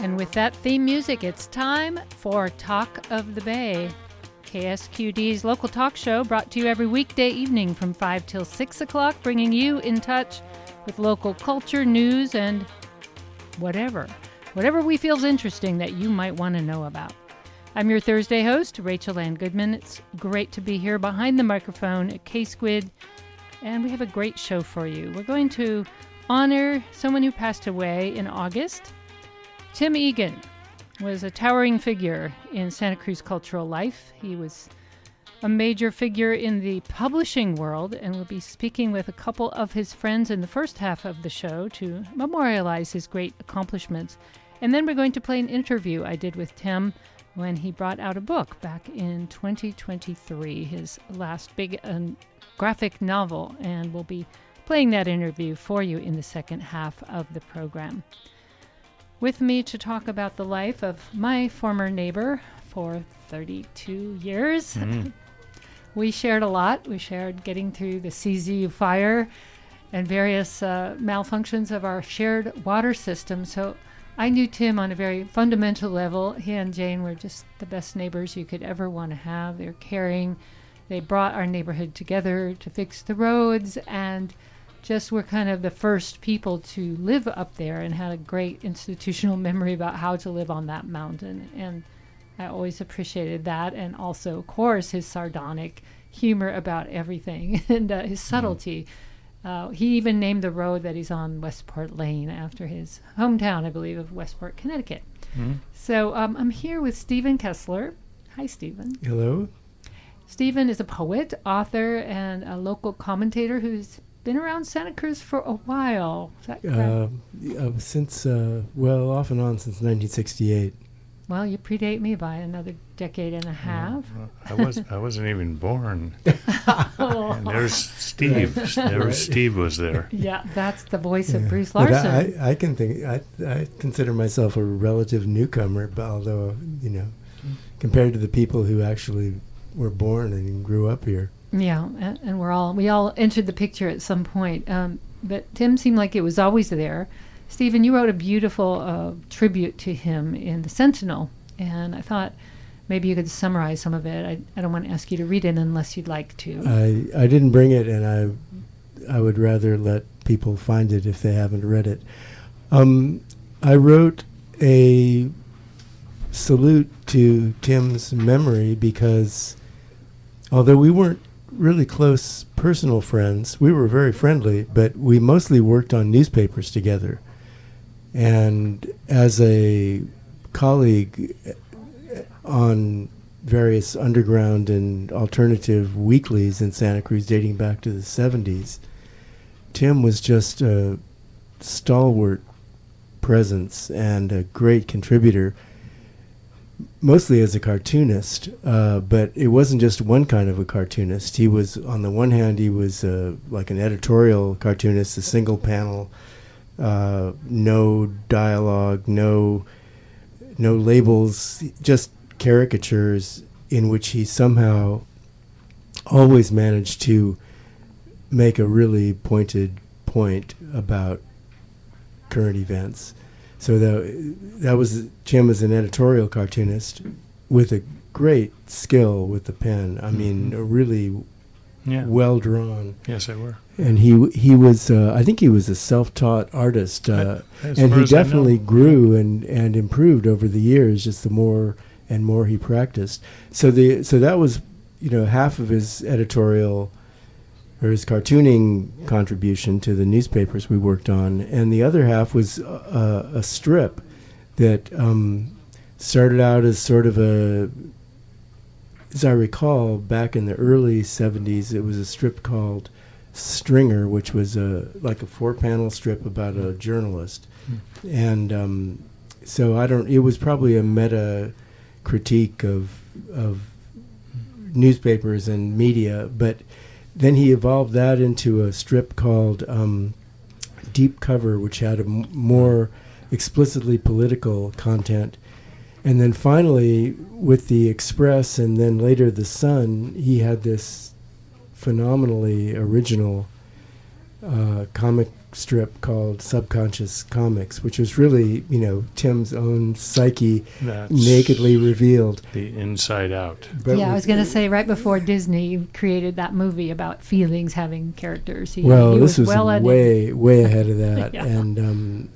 And with that theme music, it's time for Talk of the Bay, KSQD's local talk show brought to you every weekday evening from 5 till 6 o'clock, bringing you in touch with local culture, news, and whatever we feel is interesting that you might want to know about. I'm your Thursday host, Rachel Ann Goodman. It's great to be here behind the microphone at K-Squid, and we have a great show for you. We're going to honor someone who passed away in August. Tim Eagan was a towering figure in Santa Cruz cultural life. He was a major figure in the publishing world, and we'll be speaking with a couple of his friends in the first half of the show to memorialize his great accomplishments. And then we're going to play an interview I did with Tim when he brought out a book back in 2023, his last big graphic novel, and we'll be playing that interview for you in the second half of the program. With me to talk about the life of my former neighbor for 32 years. We shared a lot. We shared getting through the CZU fire and various malfunctions of our shared water system. So I knew Tim on a very fundamental level. He and Jane were just the best neighbors you could ever want to have. They're caring. They brought our neighborhood together to fix the roads, and just were kind of the first people to live up there and had a great institutional memory about how to live on that mountain. And I always appreciated that. And also, of course, his sardonic humor about everything and his subtlety. He even named the road that he's on, Westport Lane, after his hometown, I believe, of Westport, Connecticut. So I'm here with Stephen Kessler. Hi, Stephen. Hello. Stephen is a poet, author, and a local commentator who's been around Santa Cruz for a while. Is that correct? Since, off and on since 1968. Well, you predate me by another decade and a half. I wasn't even born. And there's Steve. Steve was there. Yeah, that's the voice of Bruce Larsen. I consider myself a relative newcomer, but although, compared to the people who actually were born and grew up here. Yeah, and we all entered the picture at some point. But Tim seemed like it was always there. Stephen, you wrote a beautiful tribute to him in the Sentinel, and I thought maybe you could summarize some of it. I don't want to ask you to read it unless you'd like to. I didn't bring it, and I would rather let people find it if they haven't read it. I wrote a salute to Tim's memory because although we weren't really close personal friends, we were very friendly, but we mostly worked on newspapers together. And as a colleague on various underground and alternative weeklies in Santa Cruz dating back to the 70s, Tim was just a stalwart presence and a great contributor, mostly as a cartoonist, but it wasn't just one kind of a cartoonist. He was, on the one hand, he was like an editorial cartoonist, a single panel, no dialogue, no labels, just caricatures in which he somehow always managed to make a really pointed point about current events. So that was Jim as an editorial cartoonist with a great skill with the pen. I mean, a really well drawn. Yes, they were. And he was I think he was a self-taught artist, and he definitely grew and improved over the years. Just the more and more he practiced. So that was half of his editorial or his cartooning contribution to the newspapers we worked on, and the other half was a strip that started out as sort of as I recall, back in the early 70s, it was a strip called Stringer, which was like a 4-panel strip about a journalist. And so it was probably a meta critique of newspapers and media, but then he evolved that into a strip called Deep Cover, which had a more explicitly political content. And then finally, with the Express and then later the Sun, he had this phenomenally original comic strip called Subconscious Comics, which was really, Tim's own psyche That's nakedly revealed. The Inside Out. But I was going to say, right before Disney created that movie about feelings having characters. He this was well way ahead of that. Yeah. And,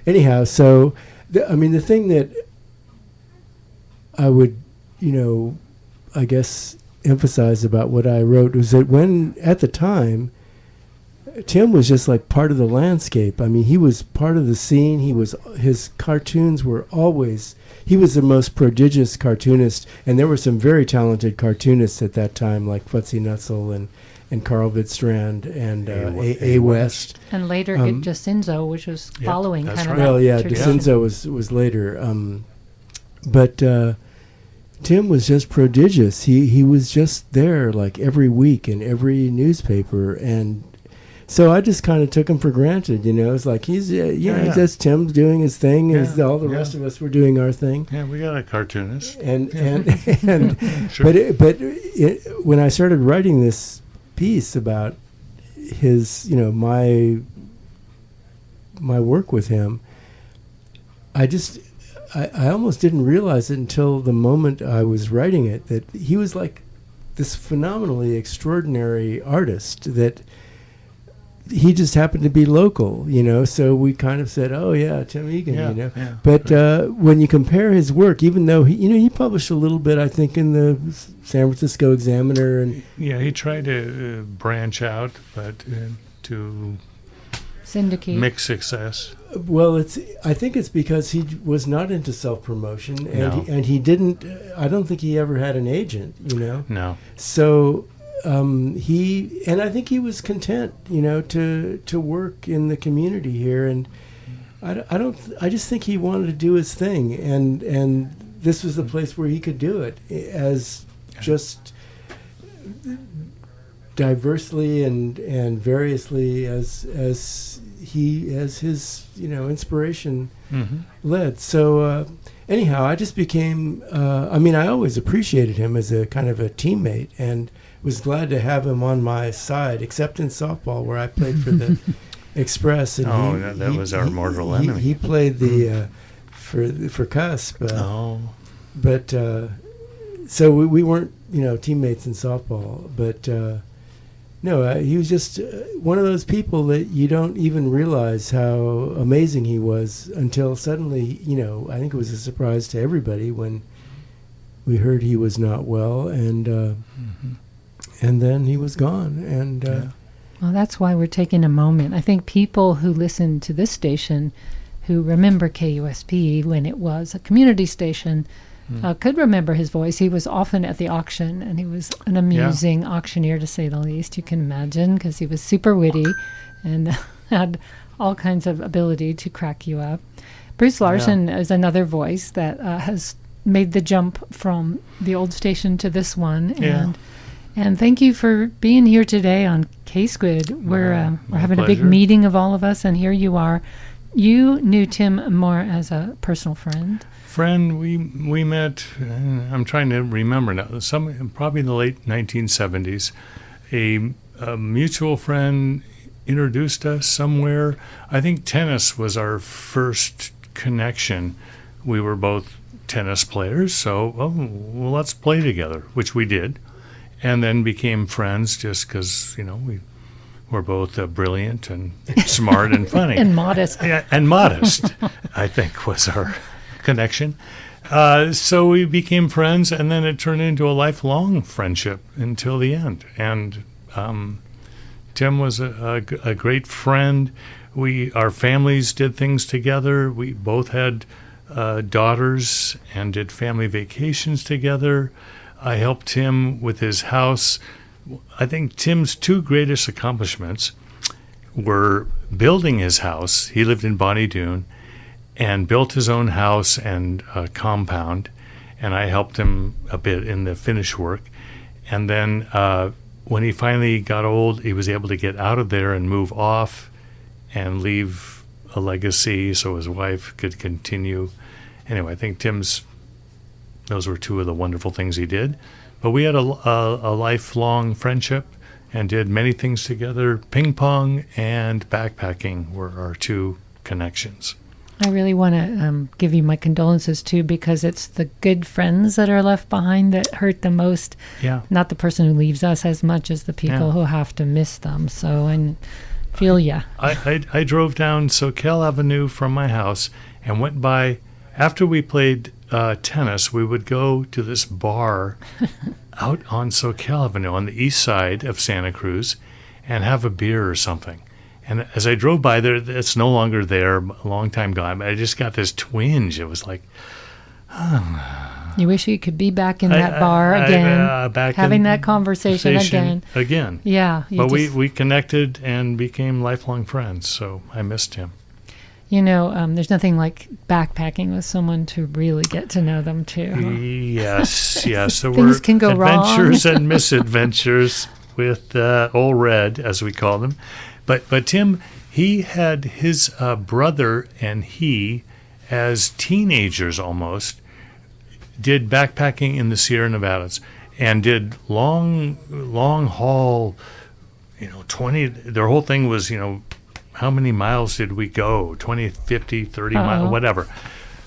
anyhow, so, the thing that I would, I guess, emphasize about what I wrote was that when, at the time, Tim was just like part of the landscape. He was part of the scene. His cartoons were always, he was the most prodigious cartoonist, and there were some very talented cartoonists at that time, like Futzy Nutzel and Carl Vidstrand and A. West. And later Jacinzo, which was following kind of Well, that tradition. Jacinzo was later. But Tim was just prodigious. He was just there like every week in every newspaper, and so I just kind of took him for granted. It's like he's just Tim's doing his thing, as all the rest of us were doing our thing. Yeah, we got a cartoonist. And Sure. but when I started writing this piece about his, my work with him, I almost didn't realize it until the moment I was writing it, that he was like this phenomenally extraordinary artist, that he just happened to be local, so we kind of said, oh yeah, Tim Eagan, Yeah, But when you compare his work, even though he published a little bit, I think, in the San Francisco Examiner, and he tried to branch out, but to Syndicate. mixed success. well, I think it's because he was not into self-promotion, and No. he didn't. I don't think he ever had an agent, No. So I think he was content, to work in the community here, and I just think he wanted to do his thing, and this was the place where he could do it as just diversely and variously as his inspiration led. So anyhow, I just became. I always appreciated him as a kind of a teammate, and was glad to have him on my side, except in softball, where I played for the Express. And that was our mortal enemy. He played the for Cusp. But so we weren't teammates in softball, but no, he was just one of those people that you don't even realize how amazing he was until suddenly, I think it was a surprise to everybody when we heard he was not well, and then he was gone. And Well, that's why we're taking a moment. I think people who listen to this station, who remember KUSP when it was a community station, could remember his voice. He was often at the auction, and he was an amusing auctioneer, to say the least. You can imagine, because he was super witty and had all kinds of ability to crack you up. Bruce Larsen is another voice that has made the jump from the old station to this one. And thank you for being here today on K-Squid. We're having a big pleasure. meeting of all of us, and here you are. You knew Tim more as a personal friend. We met, I'm trying to remember now, probably in the late 1970s. A mutual friend introduced us somewhere. I think tennis was our first connection. We were both tennis players, so let's play together, which we did, and then became friends just because, we were both brilliant and smart and funny. And modest. Yeah, and modest, I think, was our connection. So we became friends, and then it turned into a lifelong friendship until the end. And Tim was a great friend. Our families did things together. We both had daughters and did family vacations together. I helped him with his house. I think Tim's two greatest accomplishments were building his house. He lived in Bonnie Doon, and built his own house and compound, and I helped him a bit in the finish work. And then when he finally got old, he was able to get out of there and move off and leave a legacy so his wife could continue. Anyway, I think those were two of the wonderful things he did. But we had a lifelong friendship, and did many things together. Ping pong and backpacking were our two connections. I really want to give you my condolences, too, because it's the good friends that are left behind that hurt the most. Yeah. Not the person who leaves us as much as the people who have to miss them. So I feel ya. I drove down Soquel Avenue from my house and went by. After we played tennis, we would go to this bar out on Soquel Avenue on the east side of Santa Cruz and have a beer or something. And as I drove by there, it's no longer there, a long time gone, but I just got this twinge. It was like, you wish you could be back in that bar again, having that conversation again. Yeah. But we connected and became lifelong friends, so I missed him. You know, there's nothing like backpacking with someone to really get to know them, too. Yes. There Things were can go adventures wrong. and misadventures with Old Red, as we call them. But Tim, he had his brother and he, as teenagers almost, did backpacking in the Sierra Nevadas and did long haul, 20, their whole thing was, how many miles did we go? 20, 50, 30 miles, whatever.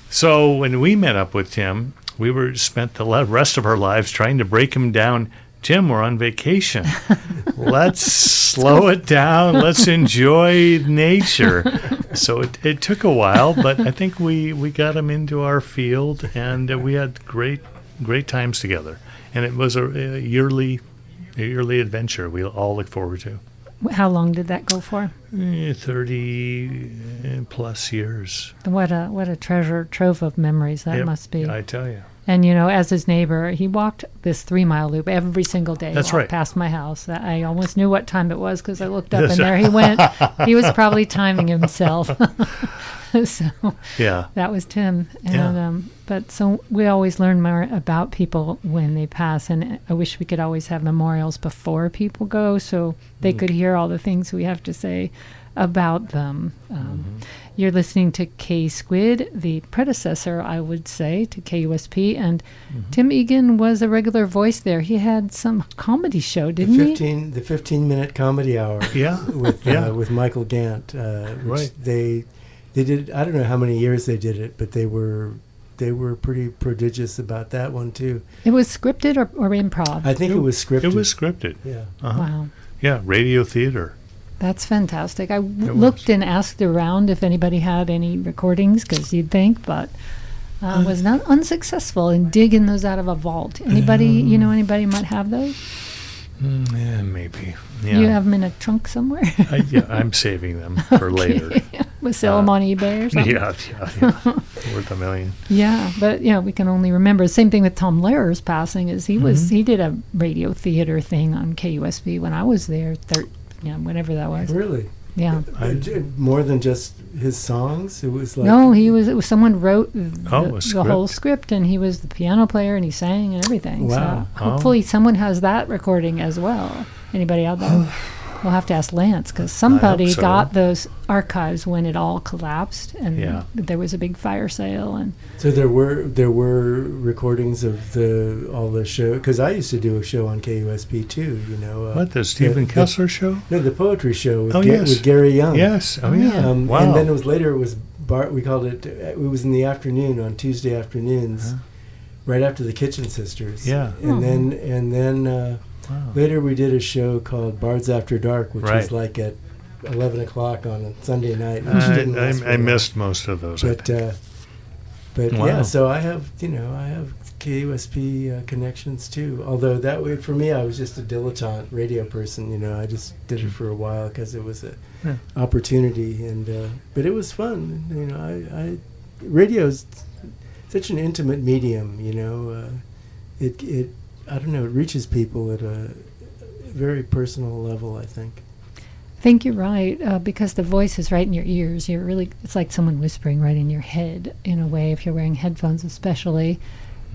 So when we met up with Tim, we spent the rest of our lives trying to break him down. Tim, we're on vacation. Let's slow it down. Let's enjoy nature. So it took a while, but I think we got him into our field, and we had great times together. And it was a yearly adventure we all look forward to. How long did that go for? 30 plus years. What a treasure trove of memories that must be. I tell you. And, as his neighbor, he walked this 3-mile loop every single day. That's right. Past my house. I almost knew what time it was because I looked up and there he went. He was probably timing himself. So yeah, that was Tim. And, but so we always learn more about people when they pass. And I wish we could always have memorials before people go so they could hear all the things we have to say about them. You're listening to K-Squid, the predecessor, I would say, to KUSP, and Tim Eagan was a regular voice there. He had some comedy show, didn't he? The 15-minute comedy hour. With Michael Gant. Right. They did. I don't know how many years they did it, but they were pretty prodigious about that one too. It was scripted or improv? I think it was scripted. It was scripted. Yeah. Wow. Yeah, radio theater. That's fantastic. I looked and asked around if anybody had any recordings, because you'd think, but was not unsuccessful in digging those out of a vault. Anybody might have those? Yeah, maybe. Yeah. You have them in a trunk somewhere? I'm saving them for later. We'll sell them on eBay or something? Yeah. Worth $1 million. Yeah, but we can only remember. Same thing with Tom Lehrer's passing, is he did a radio theater thing on KUSB when I was there, whatever that was. Really? Yeah. More than just his songs? It was like... No, it was someone wrote the whole script. script, and he was the piano player, and he sang and everything. Wow. So hopefully someone has that recording as well. Anybody out there? We'll have to ask Lance, because somebody so. got those archives when it all collapsed, and there was a big fire sale. And so there were recordings of all the show, because I used to do a show on KUSP too. What, the Stephen Kessler show? No, the poetry show with, yes. with Gary Young. Yes. Oh yeah. Wow. And then it was we called it. It was in the afternoon on Tuesday afternoons, right after the Kitchen Sisters. Yeah. And then. Later we did a show called Bards After Dark, which was like at 11 o'clock on a Sunday night. Which didn't last I missed most of those. But Wow. yeah, so I have KUSP connections too. Although that way for me, I was just a dilettante radio person. I just did it for a while because it was a opportunity, and but it was fun. Radio's such an intimate medium. It I don't know, it reaches people at a very personal level, I think. I think you're right, because the voice is right in your ears. It's like someone whispering right in your head, in a way, if you're wearing headphones especially.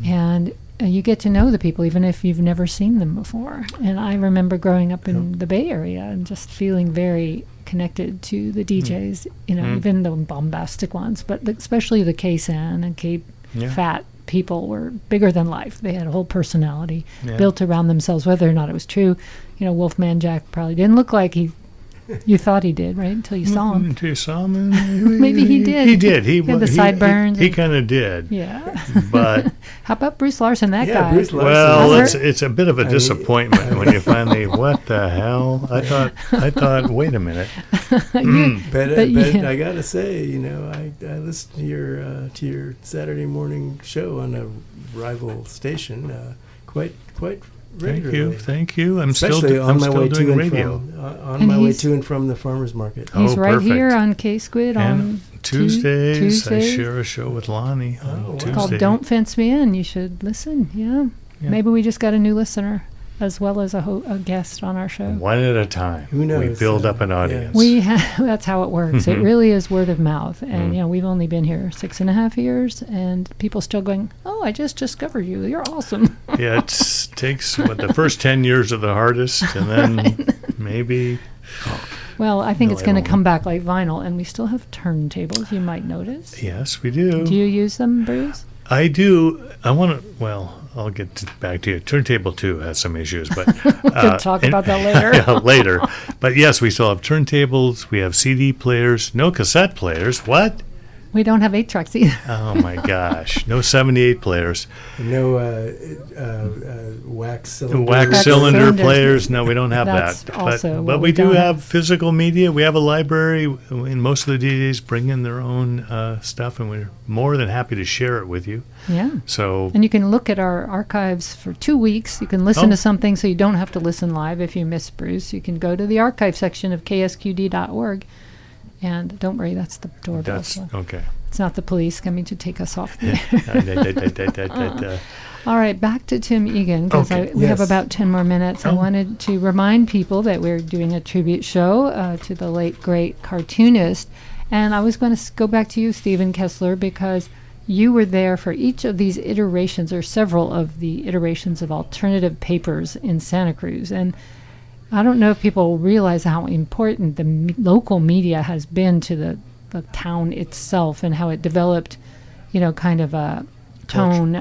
And you get to know the people, even if you've never seen them before. And I remember growing up in the Bay Area and just feeling very connected to the DJs, even the bombastic ones, but especially the K-San and K-Fat people were bigger than life. They had a whole personality built around themselves, whether or not it was true. Wolfman Jack probably didn't look like you thought he did, right? Until you saw him. Until you saw him. Maybe he did. He did. He had the sideburns. He kind of did. Yeah. But how about Bruce Larsen, that guy? Bruce Larsen. Well, it's a bit of a disappointment when you finally, what the hell? I thought, wait a minute. But yeah. I gotta say, I listened to your Saturday morning show on a rival station quite regularly. Thank you. I'm Especially still on my way doing to radio. on my way to and from the farmers market. He's right perfect. here on K-Squid on Tuesdays. I share a show with Lonnie on Tuesday. Called Don't Fence Me In. You should listen. Yeah. Maybe we just got a new listener as well as a guest on our show. One at a time. Who knows? We build up an audience. That's how it works. It really is word of mouth. And, we've only been here 6.5 years, and people still going, oh, I just discovered you. You're awesome. Yeah, it takes, the first 10 years are the hardest, and then maybe... Well, I think it's going to come back like vinyl, and we still have turntables, you might notice. Yes, we do. Do you use them, Bruce? I do. I want to, I'll get back to you. Turntable 2 has some issues, but... we can talk about that later. Yeah, later. But yes, we still have turntables. We have CD players. No cassette players. What? We don't have 8-tracks either. Oh, my gosh. No 78 players. No wax cylinder. Wax cylinder players. No, we don't have That's that. also But we do have physical media. We have a library, and most of the DJs bring in their own stuff, and we're more than happy to share it with you. Yeah. So. And you can look at our archives for 2 weeks. You can listen to something so you don't have to listen live if you miss Bruce. You can go to the archive section of ksqd.org. And don't worry, that's the doorbell. That's okay. It's not the police coming to take us off the air. All right, back to Tim Eagan, because we have about 10 more minutes. I wanted to remind people that we're doing a tribute show to the late, great cartoonist. And I was going to go back to you, Stephen Kessler, because you were there for each of these iterations, or several of the iterations of alternative papers in Santa Cruz. And I don't know if people realize how important the local media has been to the town itself, and how it developed, kind of a tone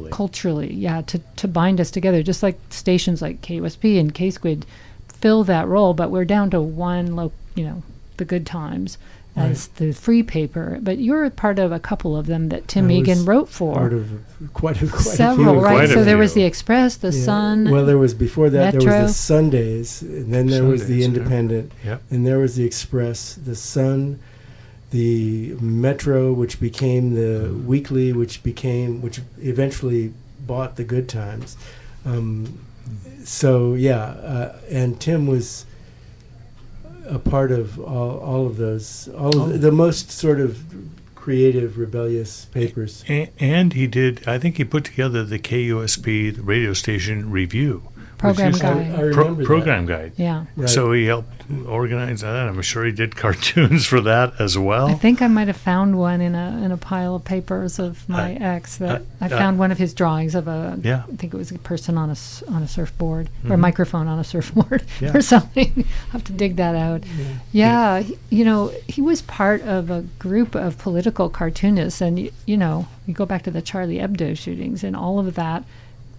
culturally, to bind us together. Just like stations like KUSP and K-Squid fill that role, but we're down to one, the Good Times as the free paper. But you're part of a couple of them that Tim Eagan wrote for. Part of quite several, a few. right? So there was the Express, the Sun. Well, there was before that. Metro. There was the Sundays, and then there was the Independent, and there was the Express, the Sun, the Metro, which became the Weekly, which eventually bought the Good Times. And Tim was a part of all of those, the most sort of creative, rebellious papers. And he did, I think he put together the KUSP, the radio station review. Program guide. I remember program guide. Yeah. Right. So he helped organize that. I'm sure he did cartoons for that as well. I think I might have found one in a pile of papers of my ex. That I found one of his drawings of I think it was a person on a surfboard, or a microphone on a surfboard or something. I'll have to dig that out. Yeah. He was part of a group of political cartoonists, and you go back to the Charlie Hebdo shootings and all of that.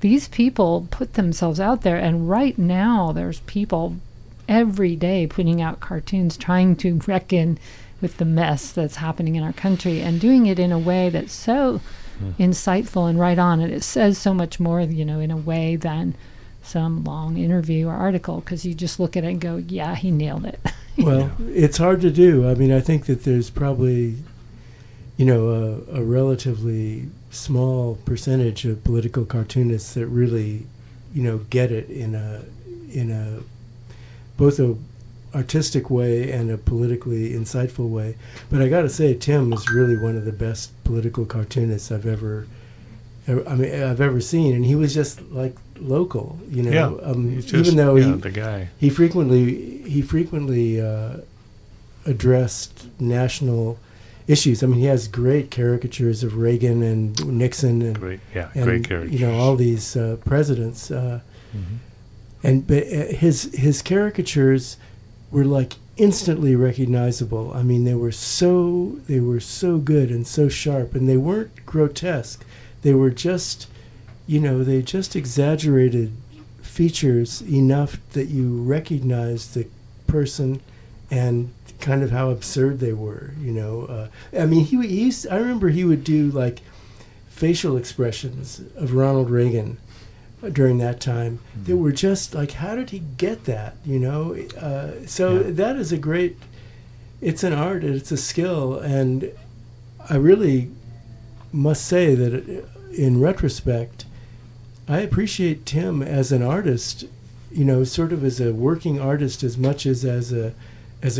These people put themselves out there, and right now there's people every day putting out cartoons trying to reckon with the mess that's happening in our country, and doing it in a way that's so insightful and right on. And it says so much more, in a way than some long interview or article, because you just look at it and go, yeah, he nailed it. Well, it's hard to do. I mean, I think that there's probably, a relatively small percentage of political cartoonists that really, get it in a both a artistic way and a politically insightful way. But I got to say, Tim is really one of the best political cartoonists I've ever seen, and he was just like local, even though the guy. he frequently addressed national issues. I mean, he has great caricatures of Reagan and Nixon and great caricatures. All these presidents. But his caricatures were like instantly recognizable. I mean, they were so good and so sharp, and they weren't grotesque. They were just, they just exaggerated features enough that you recognize the person and kind of how absurd they were, you know. I mean, he used, I remember he would do like facial expressions of Ronald Reagan during that time that were just like, how did he get that, you know? That is a great, it's an art, it's a skill, and I really must say that in retrospect, I appreciate Tim as an artist, you know, sort of as a working artist as much as a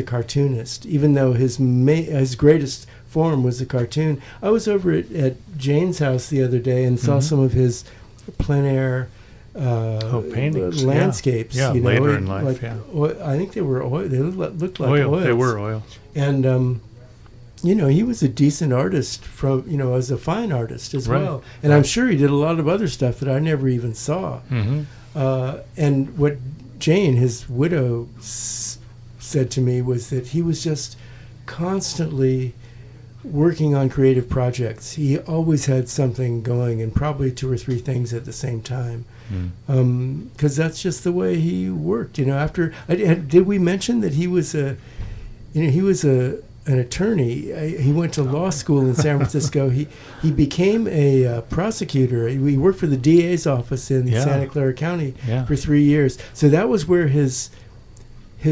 cartoonist, even though his greatest form was a cartoon. I was over at Jane's house the other day and saw some of his plein air paintings, landscapes. Yeah, you know, later in life, like, yeah. I think they were oil. They looked like oil. oils. They were oil. And you know, he was a decent artist from, you know, as a fine artist as Right. well. And I'm sure he did a lot of other stuff that I never even saw. And what Jane, his widow, said to me was that he was just constantly working on creative projects. He always had something going, and probably 2 or 3 things at the same time. Because that's just the way he worked. You know, after did we mention that he was an attorney? He went to law school in San Francisco. He became a prosecutor. He worked for the DA's office in Santa Clara County for 3 years. So that was where his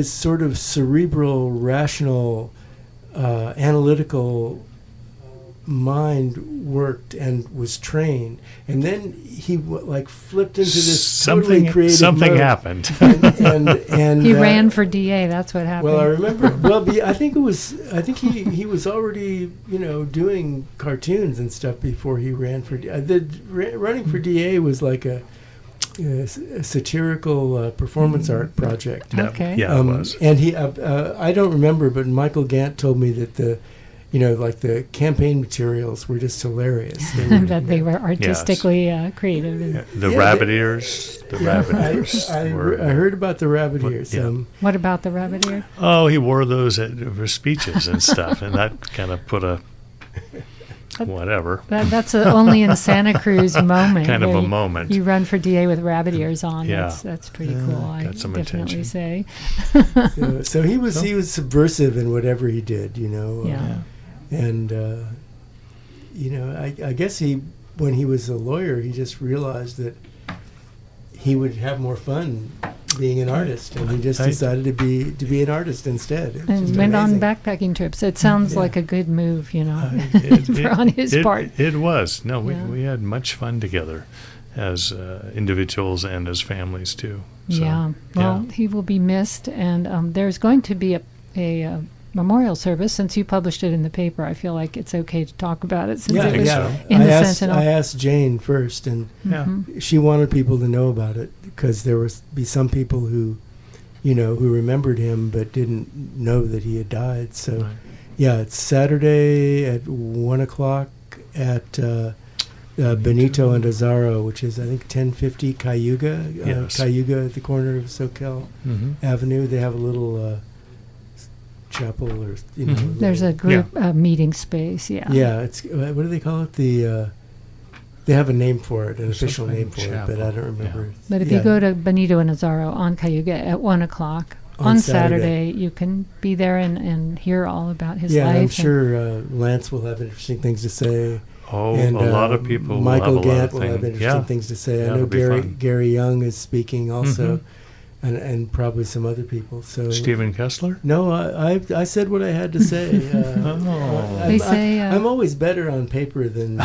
sort of cerebral, rational, analytical mind worked and was trained. And then he flipped into this totally creative something mode. Happened. and He ran for DA. That's what happened. well, I remember. I think he was already, you know, doing cartoons and stuff before he ran for. Running for DA was like a satirical performance art project. Okay. Yeah, it was. And he, I don't remember, but Michael Gant told me that the campaign materials were just hilarious. That they were artistically creative. And The rabbit ears. The rabbit ears. I heard about the rabbit ears. what about the rabbit ear? Oh, he wore those for speeches and stuff, and that kind of put a whatever. That's only in Santa Cruz moment. Kind of where a moment. You run for DA with rabbit ears on. Yeah. That's pretty cool. I got some definitely attention. say. So he was subversive in whatever he did, you know. Yeah. And you know, I guess when he was a lawyer, he just realized that he would have more fun being an artist, and he just decided to be an artist instead. And went on backpacking trips. It sounds like a good move, you know, on his part. It was. No, Yeah. we had much fun together as individuals and as families too. So, Well, he will be missed, and there's going to be a memorial service. Since you published it in the paper, I feel like it's okay to talk about it since it was in the Sentinel. I asked Jane first, and she wanted people to know about it because there would be some people who remembered him but didn't know that he had died. So, it's Saturday at 1:00 at Benito and Azaro, which is I think 1050 Cayuga. Cayuga at the corner of Soquel Avenue. They have a little chapel, or There's a group meeting space. It's what do they call it? They have a name for it, an official name for it, but I don't remember. But if you go to Benito and Azaro on Cayuga at 1:00 on Saturday, you can be there and hear all about his life. Yeah, I'm sure Lance will have interesting things to say. Oh, and a lot of people. Michael Gant will have interesting things to say. I know Gary Young is speaking also. And probably some other people. So Stephen Kessler? No, I said what I had to say. I'm always better on paper than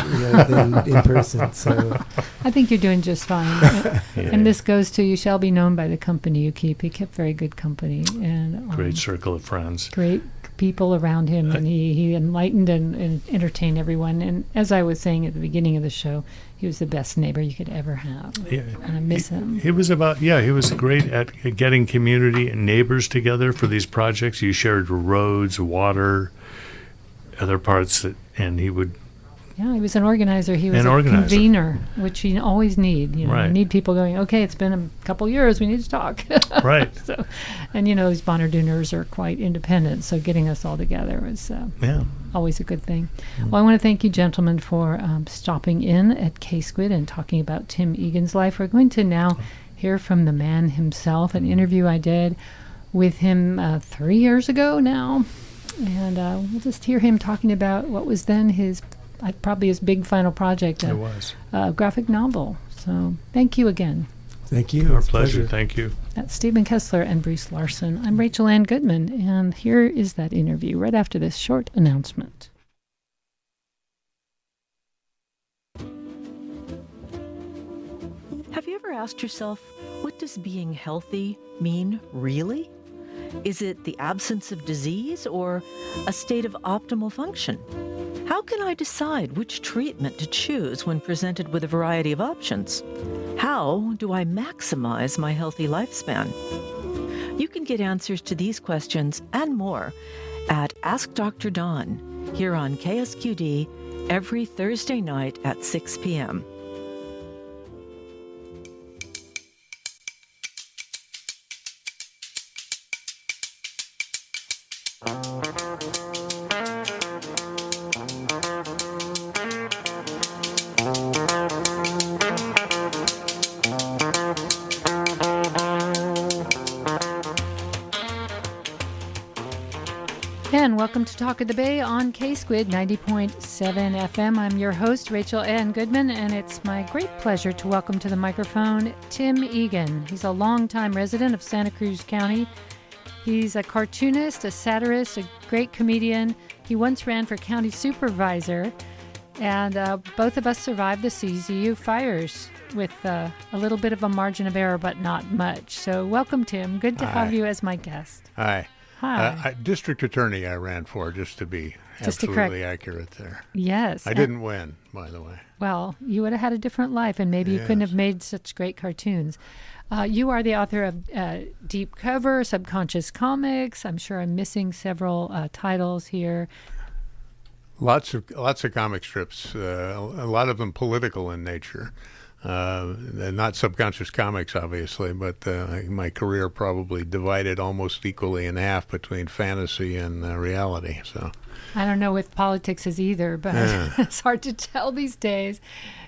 in person. So I think you're doing just fine. And this goes to you shall be known by the company you keep. He kept very good company and great circle of friends. Great people around him, and he enlightened and entertained everyone. And as I was saying at the beginning of the show, he was the best neighbor you could ever have. And I miss him. He was great at getting community and neighbors together for these projects. You shared roads, water, other parts and he would. Yeah, he was an organizer. He was a convener, which you always need. You need people going, okay, it's been a couple years, we need to talk. Right. So, and these Bonnerduners are quite independent, so getting us all together was always a good thing. Well, I want to thank you, gentlemen, for stopping in at K-Squid and talking about Tim Eagan's life. We're going to now hear from the man himself, an interview I did with him 3 years ago now. And we'll just hear him talking about what was then probably his big final project. It was. A graphic novel. So thank you again. Thank you. Our It's a pleasure. Thank you. That's Stephen Kessler and Bruce Larsen. I'm Rachel Ann Goodman, and here is that interview right after this short announcement. Have you ever asked yourself, what does being healthy mean really? Is it the absence of disease or a state of optimal function? How can I decide which treatment to choose when presented with a variety of options? How do I maximize my healthy lifespan? You can get answers to these questions and more at Ask Dr. Don here on KSQD every Thursday night at 6 p.m. And welcome to Talk of the Bay on K-Squid 90.7 FM. I'm your host, Rachel Ann Goodman, and it's my great pleasure to welcome to the microphone Tim Eagan. He's a longtime resident of Santa Cruz County. He's a cartoonist, a satirist, a great comedian. He once ran for county supervisor, and both of us survived the CZU fires with a little bit of a margin of error, but not much. So welcome, Tim. Good to have you as my guest. Hi. Hi. District attorney I ran for, just to be absolutely accurate there. Yes. I didn't win, by the way. Well, you would have had a different life, and maybe you couldn't have made such great cartoons. You are the author of Deep Cover, Subconscious Comics. I'm sure I'm missing several titles here. Lots of comic strips, a lot of them political in nature. Not Subconscious Comics, obviously, but my career probably divided almost equally in half between fantasy and reality. So I don't know if politics is either, but it's hard to tell these days.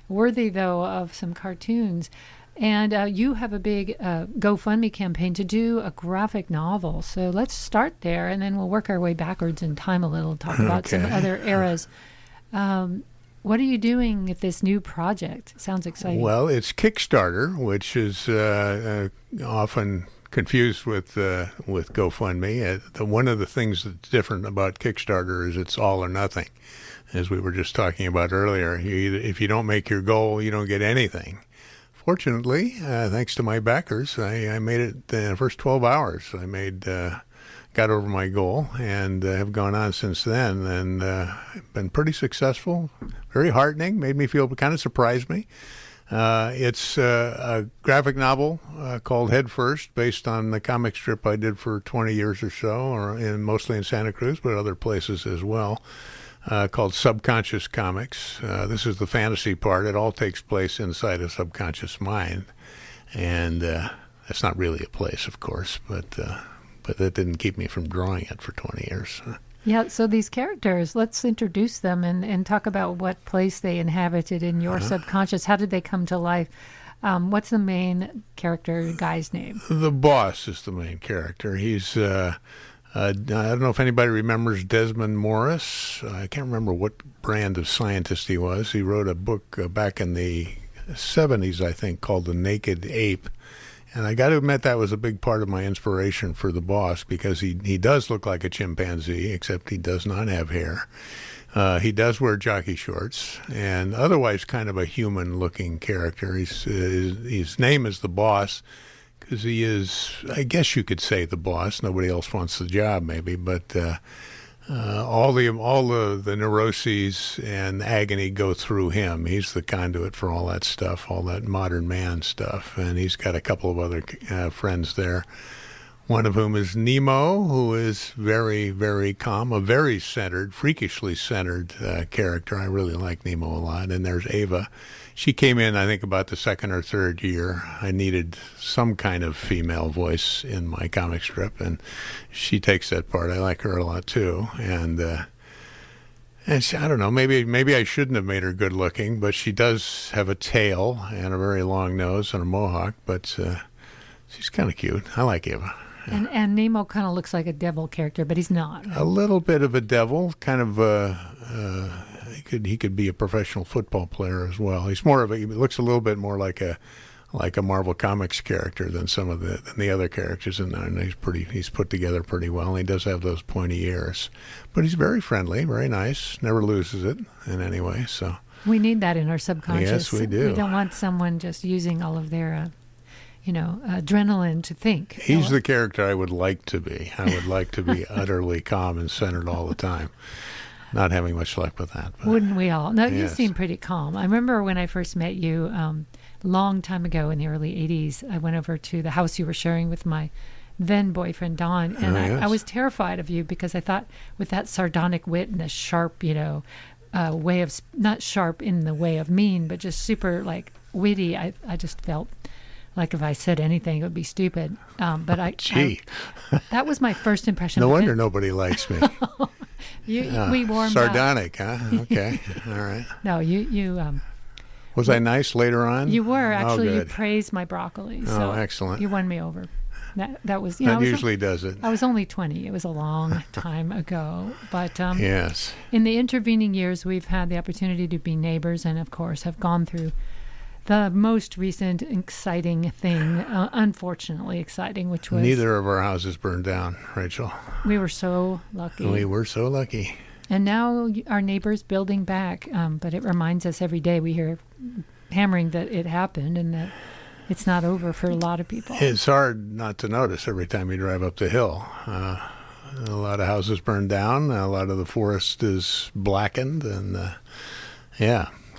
Worthy, though, of some cartoons. And you have a big GoFundMe campaign to do a graphic novel. So let's start there, and then we'll work our way backwards in time a little, talk about some other eras. What are you doing with this new project? Sounds exciting. Well, it's Kickstarter, which is often confused with GoFundMe. One of the things that's different about Kickstarter is it's all or nothing, as we were just talking about earlier. If you don't make your goal, you don't get anything. Fortunately, thanks to my backers, I made it in the first 12 hours. Got over my goal and have gone on since then, and been pretty successful. Very heartening. Made me feel, kind of surprised me. It's a graphic novel called Head First, based on the comic strip I did for 20 years or so, mostly in Santa Cruz, but other places as well, called Subconscious Comics. This is the fantasy part. It all takes place inside a subconscious mind, and it's not really a place, of course, but that didn't keep me from drawing it for 20 years. Yeah, so these characters, let's introduce them and talk about what place they inhabited in your subconscious. How did they come to life? What's the main character guy's name? The boss is the main character. He's, I don't know if anybody remembers Desmond Morris. I can't remember what brand of scientist he was. He wrote a book back in the 70s, I think, called The Naked Ape. And I got to admit that was a big part of my inspiration for the boss, because he does look like a chimpanzee, except he does not have hair. He does wear jockey shorts, and otherwise kind of a human-looking character. His name is the boss because he is, I guess you could say, the boss. Nobody else wants the job, maybe, but all the neuroses and agony go through him. He's the conduit for all that stuff, all that modern man stuff. And he's got a couple of other friends there, one of whom is Nemo, who is very, very calm, a very centered, freakishly centered character. I really like Nemo a lot. And there's Ava. She came in, I think, about the second or third year. I needed some kind of female voice in my comic strip, and she takes that part. I like her a lot, too. And And I don't know, maybe I shouldn't have made her good looking, but she does have a tail and a very long nose and a mohawk, but she's kind of cute. I like Eva. And Nemo kind of looks like a devil character, but he's not. Right? A little bit of a devil, kind of. He could be a professional football player as well. He looks a little bit more like a Marvel Comics character than than the other characters in there. And he's put together pretty well. And he does have those pointy ears, but he's very friendly, very nice. Never loses it in any way. So we need that in our subconscious. Yes, we do. We don't want someone just using all of their adrenaline to think. He's the character I would like to be. I would like to be utterly calm and centered all the time. Not having much luck with that. But wouldn't we all? No, you yes. seem pretty calm. I remember when I first met you long time ago in the early 80s, I went over to the house you were sharing with my then boyfriend, Don, and yes. I was terrified of you because I thought with that sardonic wit and the sharp, way of, not sharp in the way of mean, but just super witty, I just felt like if I said anything, it would be stupid. But that was my first impression. No wonder nobody likes me. We warmed sardonic, up. huh? Okay, all right. No, you. Was I nice later on? You were actually. You good. Praised my broccoli. So excellent. You won me over. That was. That usually does it. I was only 20. It was a long time ago, but yes. In the intervening years, we've had the opportunity to be neighbors, and of course, have gone through the most recent exciting thing, unfortunately exciting, which was... Neither of our houses burned down, Rachel. We were so lucky. We were so lucky. And now our neighbor's building back, but it reminds us every day we hear hammering that it happened and that it's not over for a lot of people. It's hard not to notice every time you drive up the hill. A lot of houses burned down. A lot of the forest is blackened, and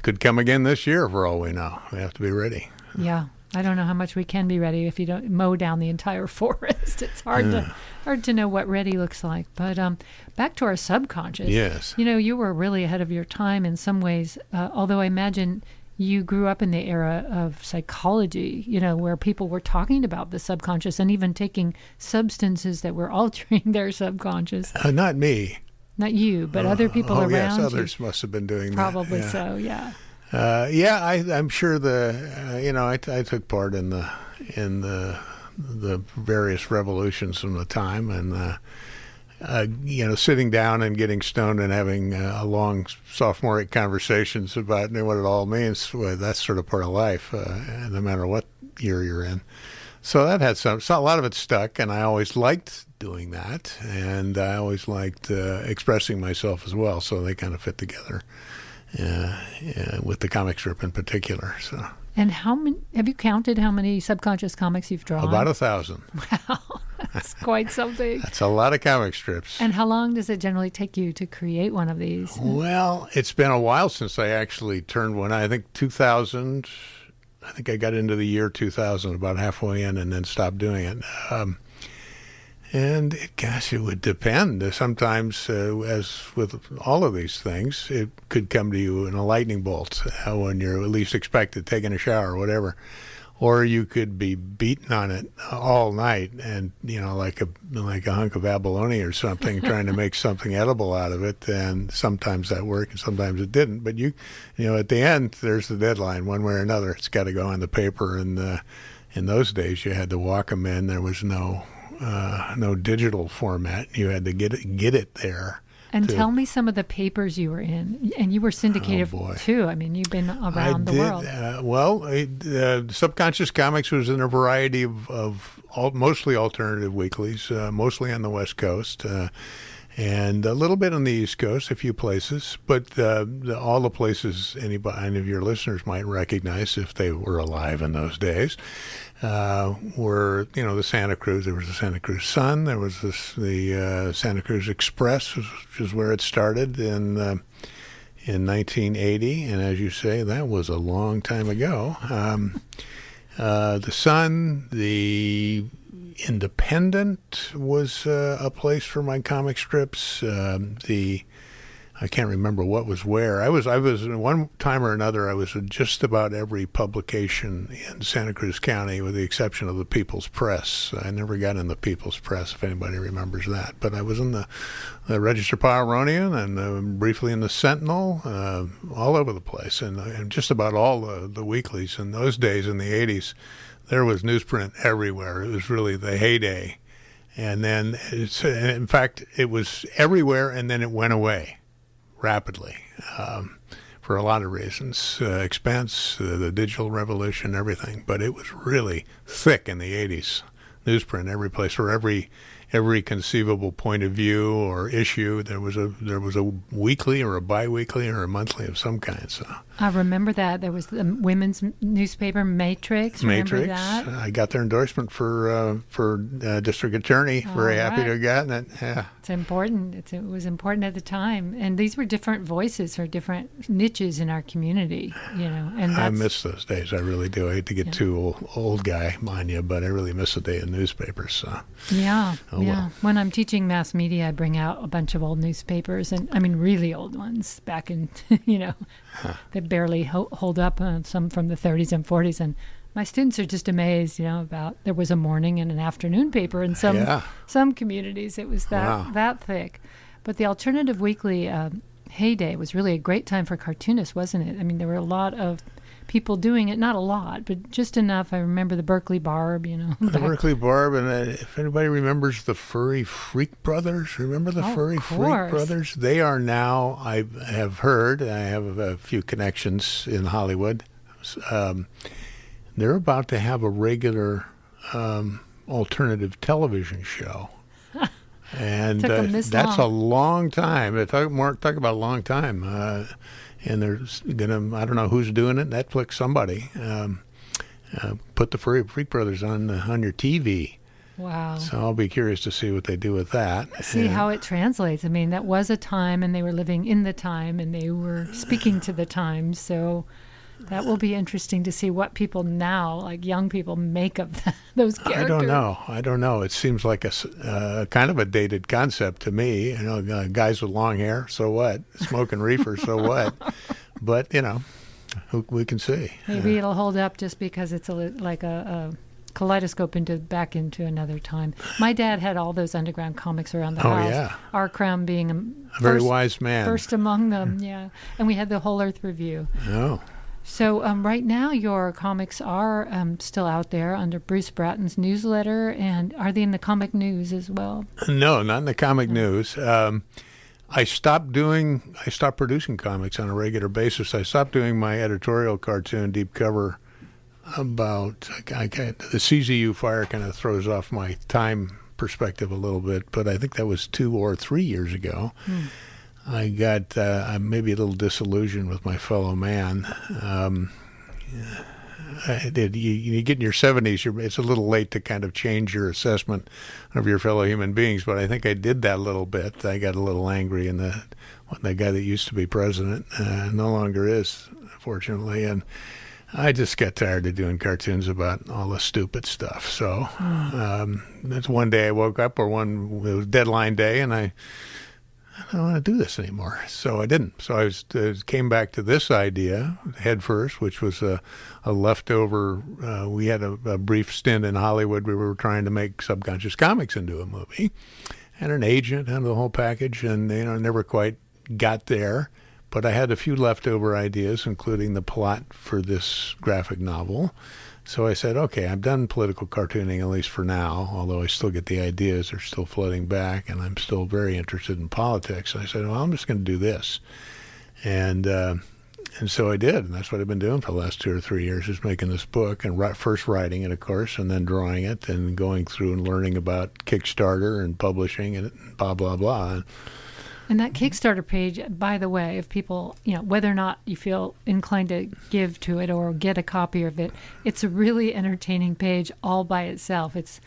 could come again this year for all we know. We have to be ready. Yeah. I don't know how much we can be ready if you don't mow down the entire forest. It's hard to know what ready looks like. But back to our subconscious. Yes. You were really ahead of your time in some ways, although I imagine you grew up in the era of psychology, where people were talking about the subconscious and even taking substances that were altering their subconscious. Not me. Not you, but other people around yes, you. Others must have been doing Probably that. so, yeah. I'm sure I took part in the various revolutions from the time, and sitting down and getting stoned and having long sophomoric conversations about what it all means. Well, that's sort of part of life, no matter what year you're in. So that had a lot of it stuck, and I always liked doing that, and I always liked expressing myself as well. So they kind of fit together. With the comic strip in particular. So. And have you counted how many subconscious comics you've drawn? About 1,000. Wow, that's quite something. That's a lot of comic strips. And how long does it generally take you to create one of these? Well, it's been a while since I actually turned one. I think 2000. I think I got into the year 2000 about halfway in and then stopped doing it. And it would depend. Sometimes, as with all of these things, it could come to you in a lightning bolt when you're at least expected, taking a shower or whatever. Or you could be beating on it all night and, like a hunk of abalone or something, trying to make something edible out of it. And sometimes that worked and sometimes it didn't. But at the end, there's the deadline one way or another. It's got to go on the paper. And in those days, you had to walk them in. There was no digital format. You had to get it there. And tell me some of the papers you were in. And you were syndicated too. I mean, you've been around the world. Subconscious Comics was in a variety of mostly alternative weeklies, mostly on the West Coast, and a little bit on the East Coast, a few places. But all the places any of your listeners might recognize if they were alive in those days were, the Santa Cruz. There was the Santa Cruz Sun. There was the Santa Cruz Express, which is where it started in 1980. And as you say, that was a long time ago. The Sun, the Independent was a place for my comic strips. The I can't remember what was where. I was one time or another. I was in just about every publication in Santa Cruz County, with the exception of the People's Press. I never got in the People's Press, if anybody remembers that. But I was in the Register-Poweronian and briefly in the Sentinel, all over the place, and just about all the weeklies. In those days, in the '80s, there was newsprint everywhere. It was really the heyday. And then, in fact, it was everywhere, and then it went away rapidly, for a lot of reasons, expense, the digital revolution, everything. But it was really thick in the '80s. Newsprint every place, for every conceivable point of view or issue. There was a weekly or a biweekly or a monthly of some kind. So I remember that. There was the women's newspaper, Matrix. Remember that? I got their endorsement for district attorney. Very happy to have gotten it. Yeah. It's important. It was important at the time. And these were different voices for different niches in our community, And I miss those days. I really do. I hate to get too old guy, mind you, but I really miss the day of newspapers. So. Yeah. Oh, yeah. well. When I'm teaching mass media, I bring out a bunch of old newspapers, and I mean really old ones back in, they barely hold up, some from the 30s and 40s. And my students are just amazed, about there was a morning and an afternoon paper in some communities. It was that thick. But the alternative weekly heyday was really a great time for cartoonists, wasn't it? I mean, there were a lot of people doing it, not a lot, but just enough. I remember the Berkeley Barb, The Berkeley Barb, and if anybody remembers the Furry Freak Brothers, remember the Furry Freak Brothers? They are now, I have heard, I have a few connections in Hollywood, they're about to have a regular alternative television show. And that's a long time. Talk about a long time. And there's I don't know who's doing it. Netflix, somebody. Put the Furry Freak Brothers on your TV. Wow. So I'll be curious to see what they do with that. See how it translates. I mean, that was a time, and they were living in the time, and they were speaking to the times. So that will be interesting to see what people now, like young people, make of those characters. I don't know. It seems like a kind of a dated concept to me. Guys with long hair, so what? Smoking reefer, so what? But, we can see. Maybe it'll hold up just because it's like a kaleidoscope back into another time. My dad had all those underground comics around the house. Yeah. Our Crown being a very wise man. First among them, yeah. And we had the Whole Earth Review. Oh. So right now your comics are still out there under Bruce Bratton's newsletter, and are they in the comic news as well? No, not in the comic news. I stopped producing comics on a regular basis. I stopped doing my editorial cartoon deep cover about the CZU fire kind of throws off my time perspective a little bit, but I think that was 2 or 3 years ago. I got maybe a little disillusioned with my fellow man. You get in your 70s, it's a little late to kind of change your assessment of your fellow human beings, but I think I did that a little bit. I got a little angry, and the guy that used to be president no longer is, fortunately, and I just got tired of doing cartoons about all the stupid stuff. So that's one day I woke up, it was deadline day, and I don't want to do this anymore. So I didn't. So I came back to this idea head first, which was a leftover. We had a brief stint in Hollywood. We were trying to make Subconscious Comics into a movie, and an agent and the whole package, and never quite got there. But I had a few leftover ideas, including the plot for this graphic novel. So I said, okay, I'm done political cartooning, at least for now, although I still get the ideas. They're still floating back, and I'm still very interested in politics. I said, well, I'm just going to do this. And so I did, and that's what I've been doing for the last 2 or 3 years, is making this book, and first writing it, of course, and then drawing it, and going through and learning about Kickstarter and publishing and blah, blah, blah. And that Kickstarter page, by the way, if people, whether or not you feel inclined to give to it or get a copy of it, it's a really entertaining page all by itself. It's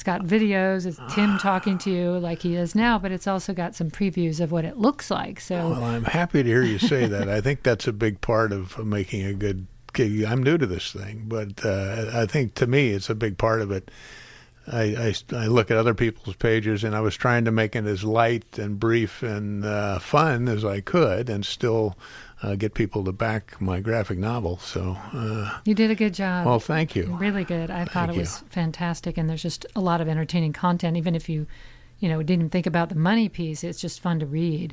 got videos, it's Tim talking to you like he is now, but it's also got some previews of what it looks like. So, well, I'm happy to hear you say that. I think that's a big part of making a good. I'm new to this thing, but I think to me it's a big part of it. I look at other people's pages, and I was trying to make it as light and brief and fun as I could, and still get people to back my graphic novel. So you did a good job. Well, thank you. Really good. I thought it was fantastic, and there's just a lot of entertaining content. Even if you didn't even think about the money piece, it's just fun to read,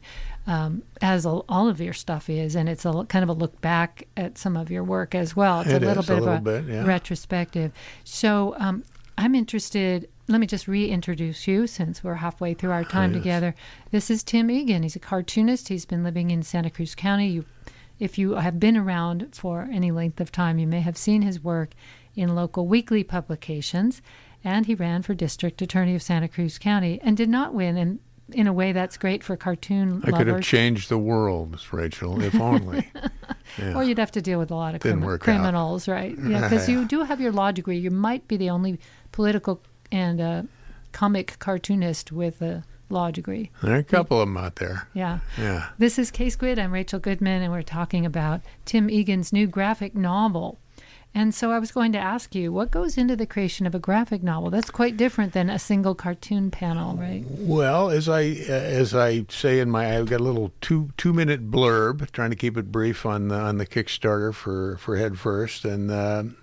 as all of your stuff is, and it's a kind of a look back at some of your work as well. It's a little bit of a retrospective. So I'm interested. Let me just reintroduce you since we're halfway through our time together. This is Tim Eagan. He's a cartoonist. He's been living in Santa Cruz County. If you have been around for any length of time, you may have seen his work in local weekly publications. And he ran for district attorney of Santa Cruz County and did not win. And in a way, that's great for cartoon lovers. I could have changed the world, Rachel, if only. Yeah. Or you'd have to deal with a lot of criminals, right? Yeah, because you do have your law degree. You might be the only political and comic cartoonist with a law degree. There are a couple of them out there. Yeah. Yeah. This is Case Quid. I'm Rachel Goodman, and we're talking about Tim Eagan's new graphic novel. And so I was going to ask you, what goes into the creation of a graphic novel? That's quite different than a single cartoon panel, right? Well, as I say in I've got a little two-minute blurb, trying to keep it brief on the Kickstarter for Head First, and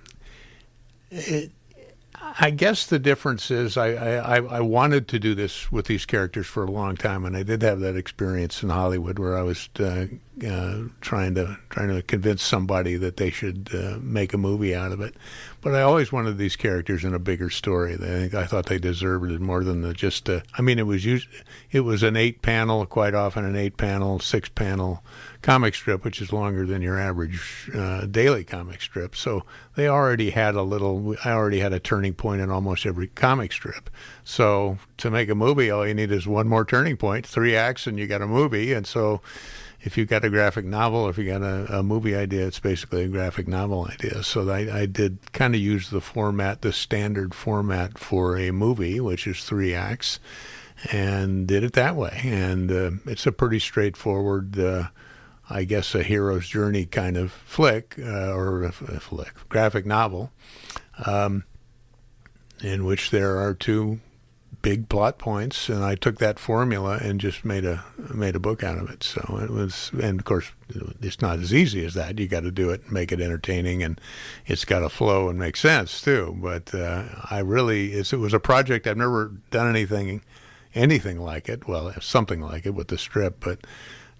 I guess the difference is I wanted to do this with these characters for a long time, and I did have that experience in Hollywood where I was trying to convince somebody that they should make a movie out of it. But I always wanted these characters in a bigger story. I thought they deserved it more than it was an 8-panel, quite often an 8-panel, 6-panel comic strip, which is longer than your average daily comic strip. So I already had a turning point in almost every comic strip. So to make a movie, all you need is one more turning point, 3 acts, and you got a movie. And so if you've got a graphic novel, or if you got a movie idea, it's basically a graphic novel idea. So I did kind of use the standard format for a movie, which is 3 acts, and did it that way. And it's a pretty straightforward, I guess, a hero's journey kind of flick, or a graphic novel, in which there are 2 big plot points, and I took that formula and just made a book out of it. So it was, and of course, it's not as easy as that. You got to do it, and make it entertaining, and it's got to flow and make sense too. But it was a project. I've never done anything like it. Well, something like it with the strip, but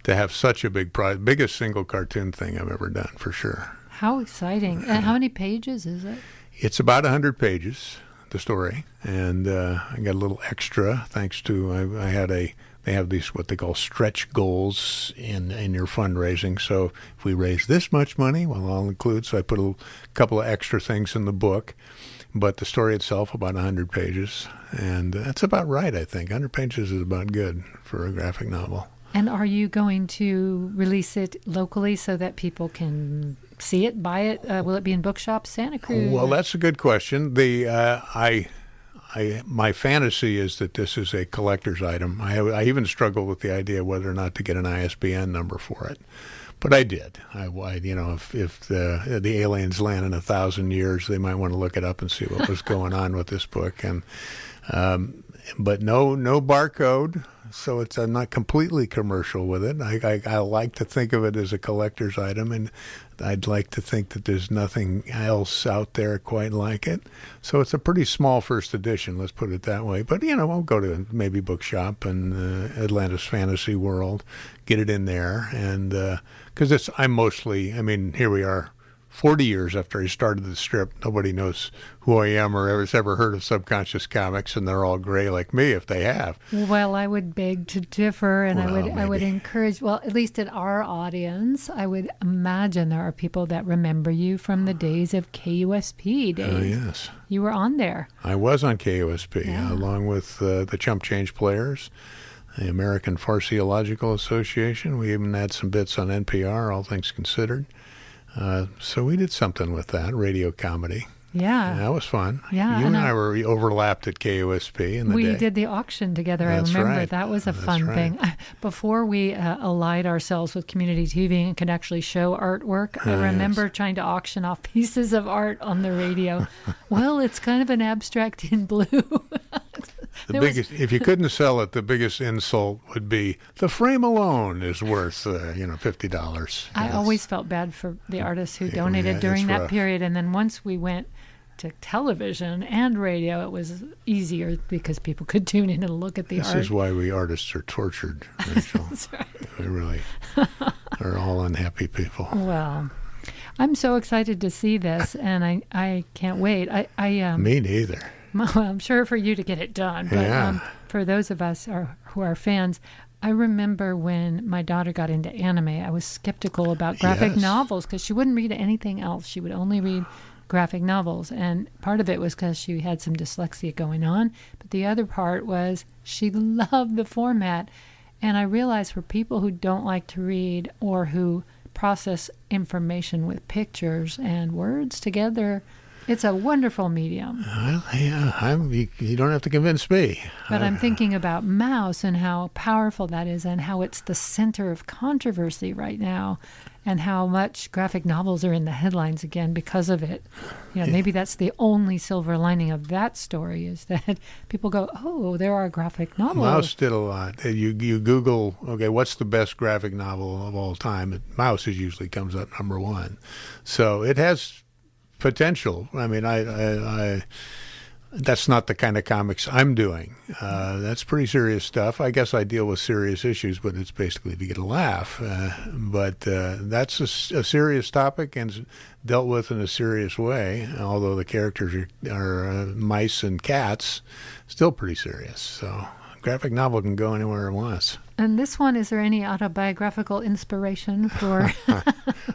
to have such a biggest single cartoon thing I've ever done, for sure. How exciting! And how many pages is it? It's about 100 pages. The story, and I got a little extra thanks to they have these what they call stretch goals in your fundraising. So if we raise this much money, well, I'll include. So I put a couple of extra things in the book, but the story itself about 100 pages, and that's about right. I think 100 pages is about good for a graphic novel. And are you going to release it locally so that people can see it, buy it? Will it be in bookshops, Santa Cruz? Well, that's a good question. My fantasy is that this is a collector's item. I even struggled with the idea whether or not to get an ISBN number for it, but I did. If the aliens land in 1,000 years, they might want to look it up and see what was going on with this book. And but no barcode. So I'm not completely commercial with it. I like to think of it as a collector's item, and I'd like to think that there's nothing else out there quite like it. So it's a pretty small first edition, let's put it that way. But, we'll go to maybe Bookshop and Atlantis Fantasy World, get it in there. And because here we are, 40 years after I started the strip, nobody knows who I am or has ever heard of Subconscious Comics, and they're all gray like me if they have. Well, I would beg to differ, and Well, I would encourage, well, at least in our audience, I would imagine there are people that remember you from the days of KUSP days. Oh, yes. You were on there. I was on KUSP, along with the Chump Change Players, the American Farseological Association. We even had some bits on NPR, all things considered. So we did something with that, radio comedy. Yeah. That was fun. Yeah, You and and I were overlapped at KUSP in the we day. did the auction together. That's I remember right. that was a That's fun right. thing. Before we allied ourselves with community TV and could actually show artwork, I remember trying to auction off pieces of art on the radio. Well, it's kind of an abstract in blue. The biggest, if you couldn't sell it, the biggest insult would be the frame alone is worth, $50. I Yes. always felt bad for the artists who Yeah, donated it's during that rough. period. And then once we went to television and radio, it was easier because people could tune in and look at the This art. is why we artists are tortured, Rachel. That's right. We really are all unhappy people. Well, I'm so excited to see this, and I can't wait. Me neither. Well, I'm sure for you to get it done, but Yeah. for those of us who are fans, I remember when my daughter got into anime, I was skeptical about graphic Yes. novels because she wouldn't read anything else. She would only read graphic novels, and part of it was because she had some dyslexia going on, but the other part was she loved the format. And I realized for people who don't like to read or who process information with pictures and words together, it's a wonderful medium. Well, yeah, you don't have to convince me. But I'm thinking about mouse and how powerful that is and how it's the center of controversy right now and how much graphic novels are in the headlines again because of it. Maybe that's the only silver lining of that story is that people go, oh, there are graphic novels. Mouse did a lot. You Google, okay, what's the best graphic novel of all time? Mouse usually comes up number one. So it has potential. I mean, I that's not the kind of comics I'm doing. That's pretty serious stuff. I guess I deal with serious issues, but it's basically to get a laugh. But that's a serious topic and dealt with in a serious way, although the characters are mice and cats, still pretty serious. So graphic novel can go anywhere it wants. And this one, is there any autobiographical inspiration for?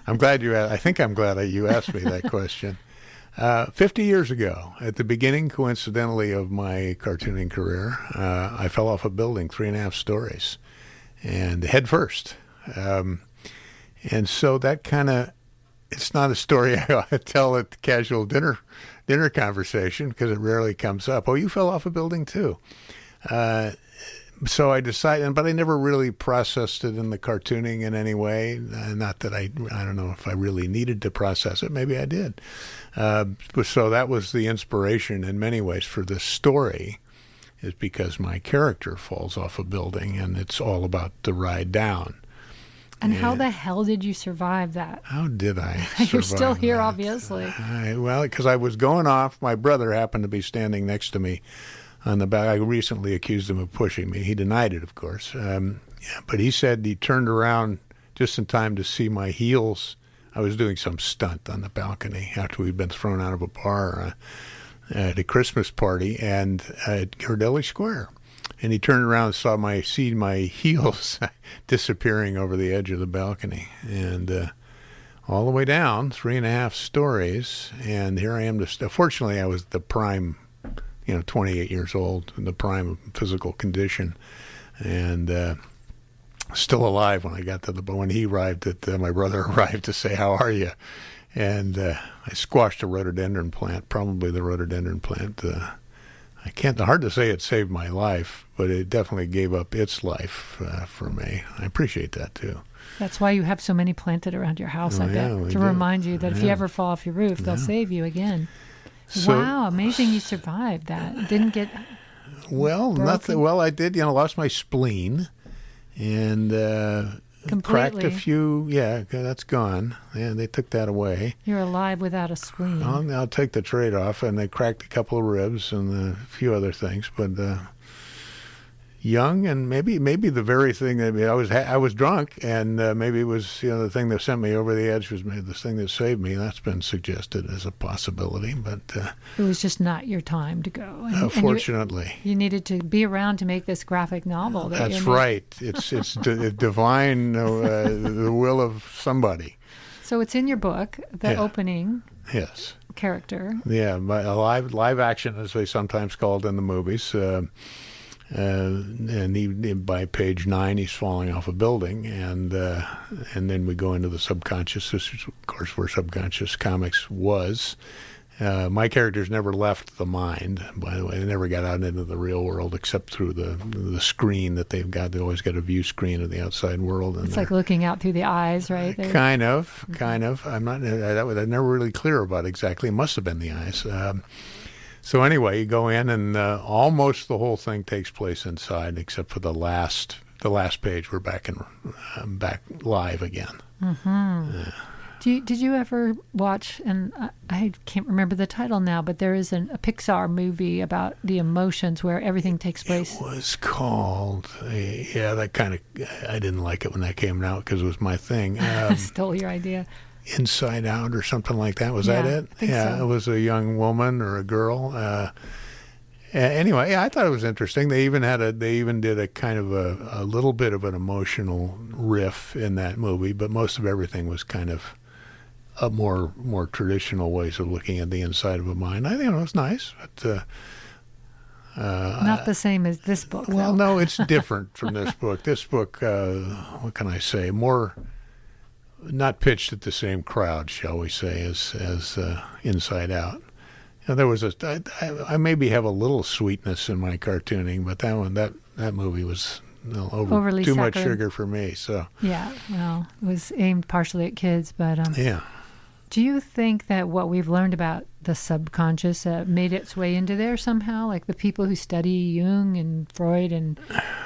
I'm glad you asked. I think I'm glad that you asked me that question. 50 years ago, at the beginning, coincidentally, of my cartooning career, I fell off a building 3.5 stories, and head first. And so that kind of, it's not a story I tell at the casual dinner conversation because it rarely comes up. Oh, you fell off a building too. So I decided, but I never really processed it in the cartooning in any way. Not that I don't know if I really needed to process it. Maybe I did. So that was the inspiration in many ways for this story, is because my character falls off a building and it's all about the ride down. And how the hell did you survive that? How did I You're still survive here, that? obviously. Well, because I was going off. My brother happened to be standing next to me on the back. I recently accused him of pushing me. He denied it, of course. But he said he turned around just in time to see my heels. I was doing some stunt on the balcony after we'd been thrown out of a bar at a Christmas party and at Gardelli Square. And he turned around and saw my heels disappearing over the edge of the balcony. And all the way down, 3.5 stories. And here I am. Fortunately, I was the prime, 28 years old, in the prime of physical condition. And still alive when I got to when he arrived, my brother arrived to say, how are you? And I squashed a rhododendron plant, probably the rhododendron plant. Hard to say it saved my life, but it definitely gave up its life for me. I appreciate that too. That's why you have so many planted around your house, I bet, we to do. remind you that if you ever fall off your roof, they'll save you again. So- Wow, amazing you survived that. Didn't get Well, broken? nothing. Well, I did. Lost my spleen, and cracked a Completely. few. Yeah, that's gone. Yeah, they took that away. You're alive without a spleen. I'll take the trade-off, and they cracked a couple of ribs and a few other things, but young and maybe the very thing that I was drunk, and maybe it was the thing that sent me over the edge was maybe the thing that saved me. That's been suggested as a possibility, but It was just not your time to go. And fortunately. you needed to be around to make this graphic novel. That's right. It's divine, the will of somebody. So it's in your book, the Yeah. opening Yes. character. Yeah, a live action, as they sometimes called in the movies. And by page 9, he's falling off a building, and then we go into the subconscious. This is, of course, where Subconscious Comics was, My characters never left the mind, by the way. They never got out into the real world except through the screen that they've got. They always got a view screen of the outside world. And It's like looking out through the eyes, right? Kind of. I'm not. I'm never really clear about exactly. It must have been the eyes. So anyway, you go in, and almost the whole thing takes place inside, except for the last page. We're back live again. Mm-hmm. Did you ever watch, and I can't remember the title now, but there is a Pixar movie about the emotions where everything takes place? It was called, that kind of, I didn't like it when that came out because it was my thing. Stole your idea. Inside Out or something like that. Was that it? I think so. It was a young woman or a girl. Anyway, I thought it was interesting. They even did a kind of a little bit of an emotional riff in that movie, but most of everything was kind of a more traditional ways of looking at the inside of a mind. I think it was nice, but not the same as this book. Well, though. no, it's different from this book. This book, what can I say? More not pitched at the same crowd, shall we say, as Inside Out. There was I maybe have a little sweetness in my cartooning, but that movie was overly too saccharine. much sugar for me. So yeah, well, it was aimed partially at kids, but yeah. Do you think that what we've learned about the subconscious made its way into there somehow? Like the people who study Jung and Freud and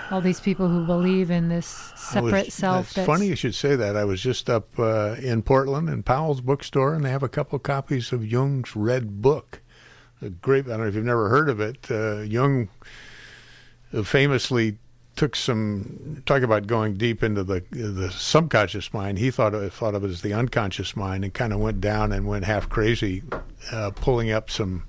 all these people who believe in this separate self. That's funny you should say that. I was just up in Portland in Powell's bookstore, and they have a couple copies of Jung's Red Book. A great. I don't know if you've never heard of it. Jung famously talk about going deep into the subconscious mind. He thought of it as the unconscious mind, and kind of went down and went half crazy, pulling up some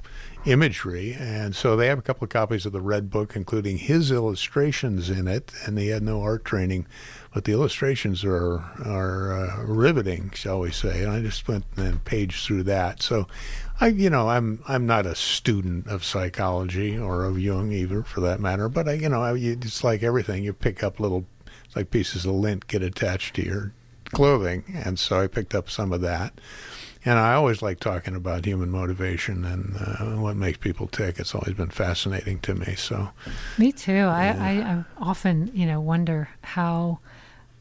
imagery. And so they have a couple of copies of the Red Book, including his illustrations in it. And he had no art training, but the illustrations are riveting, shall we say. And I just went and paged through that. So I'm not a student of psychology or of Jung either, for that matter. But it's like everything. You pick up it's like pieces of lint get attached to your clothing, and so I picked up some of that. And I always like talking about human motivation and what makes people tick. It's always been fascinating to me. So, me too. I often wonder how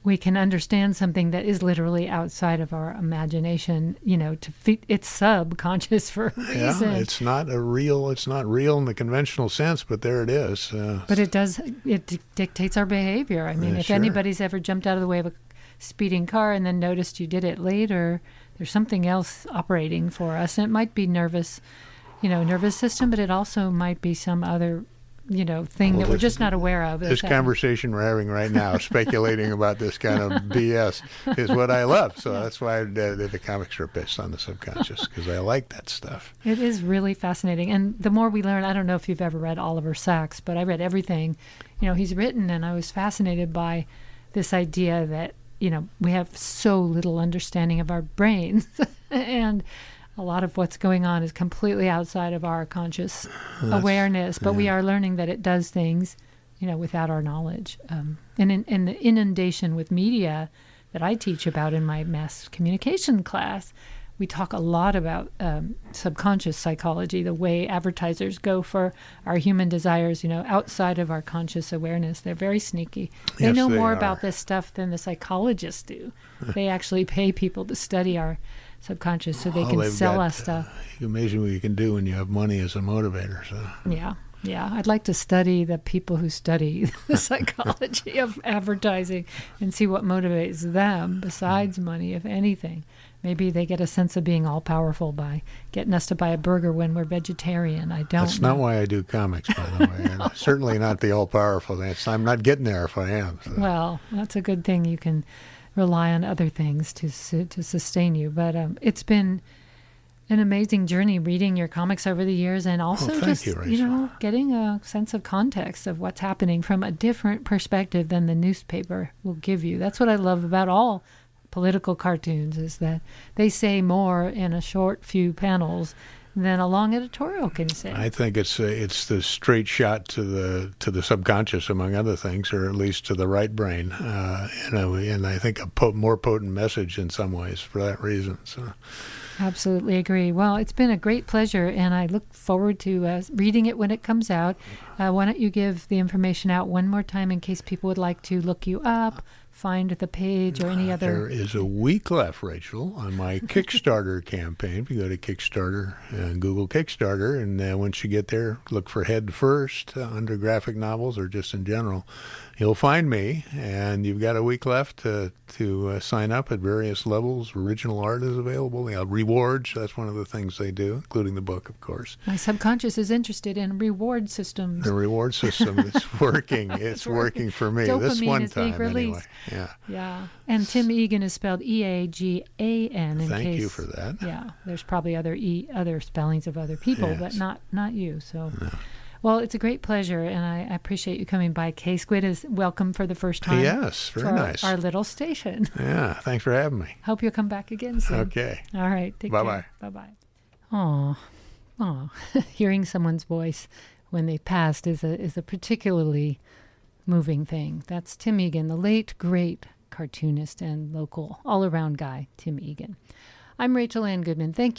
we can understand something that is literally outside of our imagination, to fit it's subconscious for a reason. Yeah, it's not real in the conventional sense, but there it is. But it dictates our behavior. I mean, if sure. anybody's ever jumped out of the way of a speeding car and then noticed you did it later, there's something else operating for us. And it might be nervous system, but it also might be some other thing that we're just not aware of. This conversation we're having right now, speculating about this kind of BS, is what I love. So that's why I did a comic strip based on the subconscious, because I like that stuff. It is really fascinating. And the more we learn, I don't know if you've ever read Oliver Sacks, but I read everything he's written, and I was fascinated by this idea that we have so little understanding of our brains and a lot of what's going on is completely outside of our conscious awareness, but we are learning that it does things, without our knowledge. And in the inundation with media that I teach about in my mass communication class, we talk a lot about subconscious psychology, the way advertisers go for our human desires, outside of our conscious awareness. They're very sneaky. They know more about this stuff than the psychologists do. They actually pay people to study our subconscious so they can sell us stuff. Amazing what you can do when you have money as a motivator. So. Yeah. I'd like to study the people who study the psychology of advertising and see what motivates them besides money, if anything. Maybe they get a sense of being all-powerful by getting us to buy a burger when we're vegetarian. I don't know. That's not why I do comics, by the way. No. Certainly not the all-powerful. I'm not getting there if I am. So. Well, that's a good thing. You can rely on other things to sustain you. But it's been an amazing journey reading your comics over the years, and also getting a sense of context of what's happening from a different perspective than the newspaper will give you. That's what I love about all political cartoons, is that they say more in a short few panels than a long editorial can say. I think it's the straight shot to the subconscious, among other things, or at least to the right brain, and I think a more potent message in some ways for that reason. So. Absolutely agree. Well, it's been a great pleasure, and I look forward to reading it when it comes out. Why don't you give the information out one more time in case people would like to look you up, find the page, or any other... There is a week left, Rachel, on my Kickstarter campaign. If you go to Kickstarter and Google Kickstarter, and once you get there, look for Head First under graphic novels or just in general, you'll find me, and you've got a week left to sign up at various levels. Original art is available. Rewards, that's one of the things they do, including the book, of course. My subconscious is interested in reward systems. The reward system is working. It's working for me. Dopamine this one is being time, released. anyway. Yeah. And Tim Eagan is spelled Eagan. Thank you for that. Yeah. There's probably other spellings of other people, but not you. So. No. Well, it's a great pleasure, and I appreciate you coming by. K-Squid is welcome for the first time. Yes, very nice. Our little station. Yeah, thanks for having me. Hope you'll come back again soon. Okay. All right. Take Bye-bye. care. Bye-bye. Aw. Hearing someone's voice when they've passed is a particularly moving thing. That's Tim Eagan, the late, great cartoonist and local all-around guy, Tim Eagan. I'm Rachel Ann Goodman. Thank you.